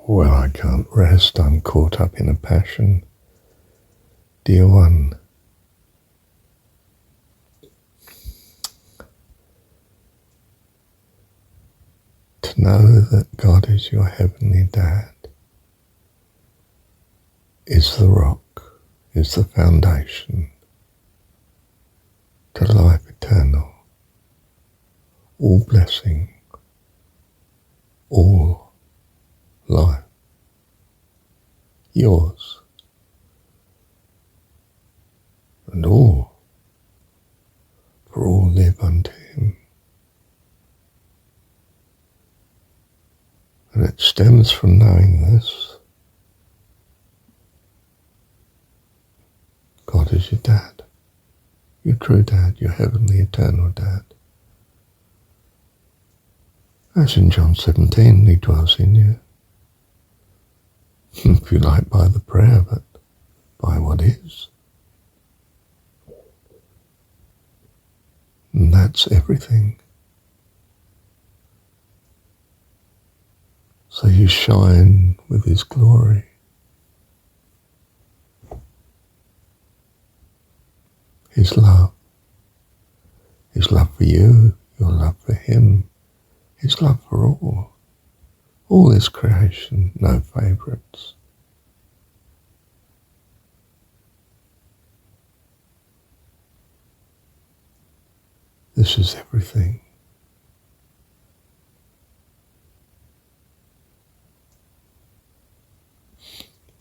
Well, I can't rest, I'm caught up in a passion. Dear one, to know that God is your heavenly dad is the rock, is the foundation to life eternal, all blessing, all life, yours, and all, for all live unto him. And it stems from knowing this. God is your dad, your true dad, your heavenly eternal dad. As in John 17, he dwells in you. If you like, by the prayer, but by what is. And that's everything. So you shine with his glory. His love for you, your love for him, his love for all his creation, no favourites. This is everything.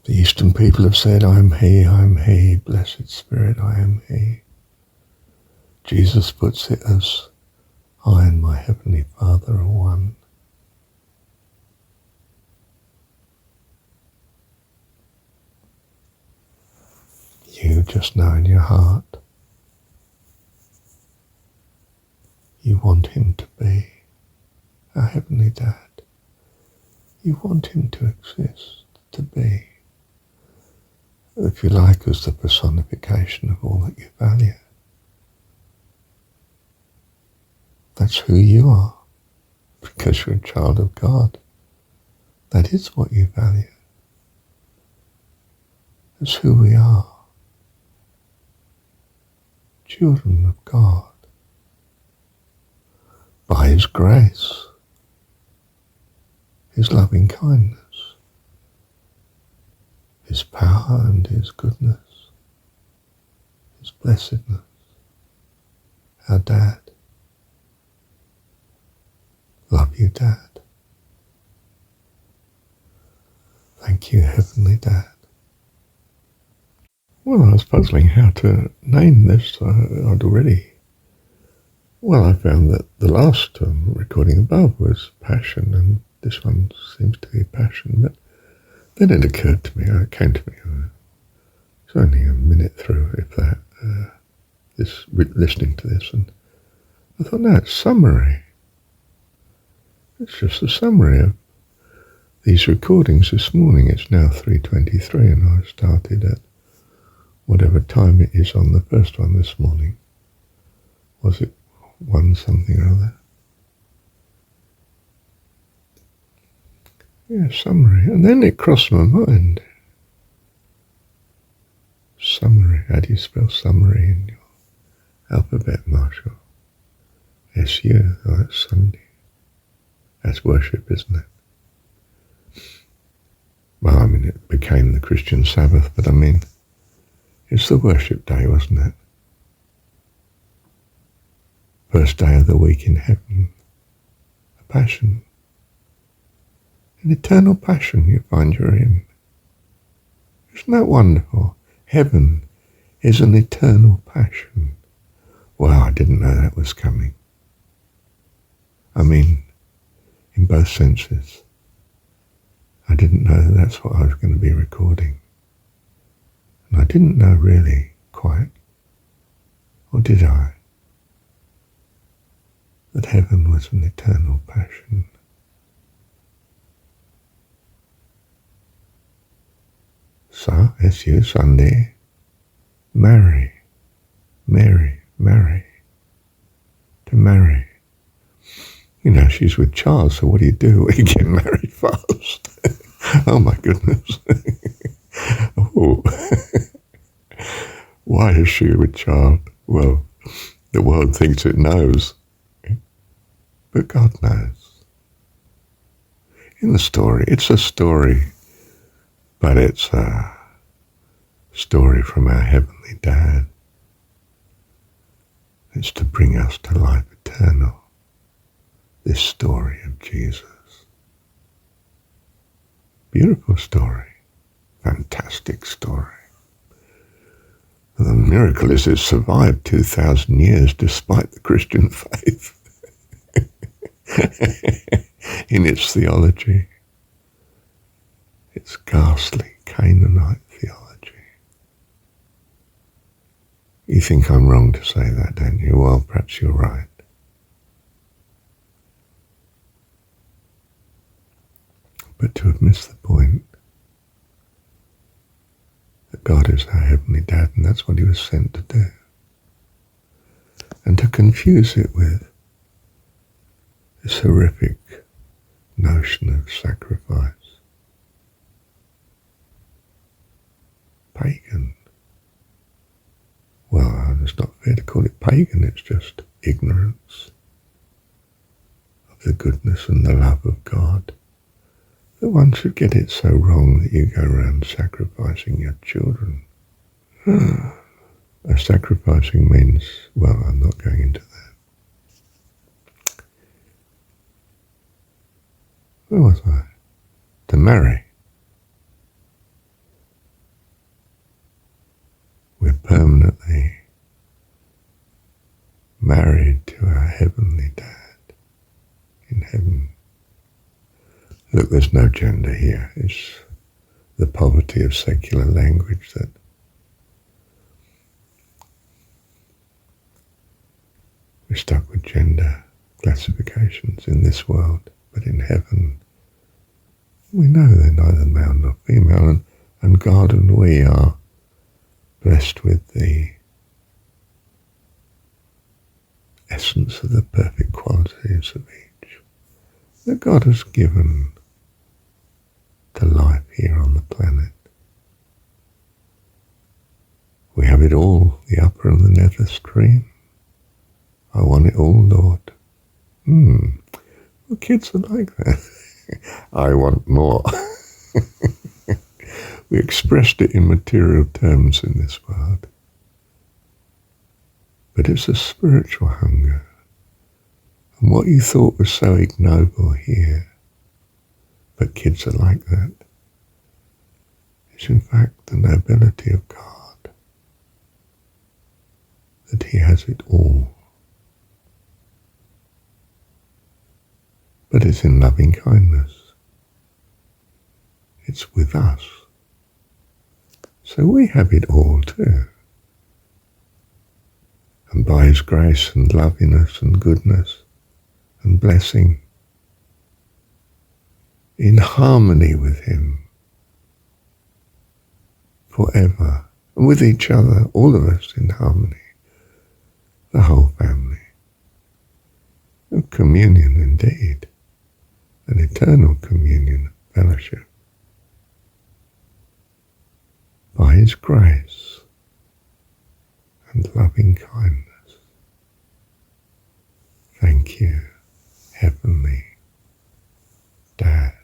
The Eastern people have said, I am he, blessed Spirit, I am he. Jesus puts it as, I and my Heavenly Father are one. You just know in your heart, you want him to be our Heavenly Dad. You want him to exist, to be, if you like, as the personification of all that you value. That's who you are, because you're a child of God. That is what you value. That's who we are. Children of God. By his grace, his loving kindness, his power and his goodness, his blessedness, our Dad. Love you, Dad. Thank you, Heavenly Dad. Well, I was puzzling how to name this. I found that the last recording above was passion, and this one seems to be passion, but then it occurred to me, it's only a minute through, if that, listening to this, and I thought, no, it's summary. It's just a summary of these recordings this morning. It's now 3:23 and I started at whatever time it is on the first one this morning. Was it 1 something or other? Yeah, summary. And then it crossed my mind. Summary. How do you spell summary in your alphabet, Marshall? S-U. Oh, that's Sunday. That's worship, isn't it? Well, I mean, it became the Christian Sabbath, but I mean, it's the worship day, wasn't it? First day of the week in heaven. A passion. An eternal passion you find you're in. Isn't that wonderful? Heaven is an eternal passion. Wow, I didn't know that was coming. I mean, in both senses. I didn't know that that's what I was going to be recording. And I didn't know really quite, or did I, that heaven was an eternal passion. So, S-U, Sunday, marry, Mary, marry, to marry. You know, she's with Charles, so what do? You get married fast. Oh my goodness. Oh. Why is she a child? Well, the world thinks it knows, but God knows. In the story, it's a story, but it's a story from our Heavenly Dad. It's to bring us to life eternal, this story of Jesus. Beautiful story, fantastic story. The miracle is it survived 2,000 years despite the Christian faith in its theology, its ghastly Canaanite theology. You think I'm wrong to say that, don't you? Well, perhaps you're right. But to have missed the point that God is our Heavenly Dad, and that's what he was sent to do. And to confuse it with this horrific notion of sacrifice. Pagan. Well, it's not fair to call it pagan, it's just ignorance of the goodness and the love of God. That one should get it so wrong that you go around sacrificing your children. Sacrificing means, well, I'm not going into that. Where was I? To marry. We're permanently married to our Heavenly Dad in heaven. Look, there's no gender here. It's the poverty of secular language that we're stuck with gender classifications in this world, but in heaven we know they're neither male nor female, and God and we are blessed with the essence of the perfect qualities of each that God has given to life here on the planet. We have it all, the upper and the nether stream. I want it all, Lord. Well, kids are like that. I want more. We expressed it in material terms in this world. But it's a spiritual hunger. And what you thought was so ignoble here, but kids are like that, is in fact the nobility of God. That he has it all. But it's in loving kindness. It's with us. So we have it all too. And by his grace and loveliness and goodness and blessing, in harmony with him forever, and with each other, all of us in harmony, the whole family. Of communion indeed, an eternal communion, fellowship. By his grace and loving kindness. Thank you, Heavenly Dad.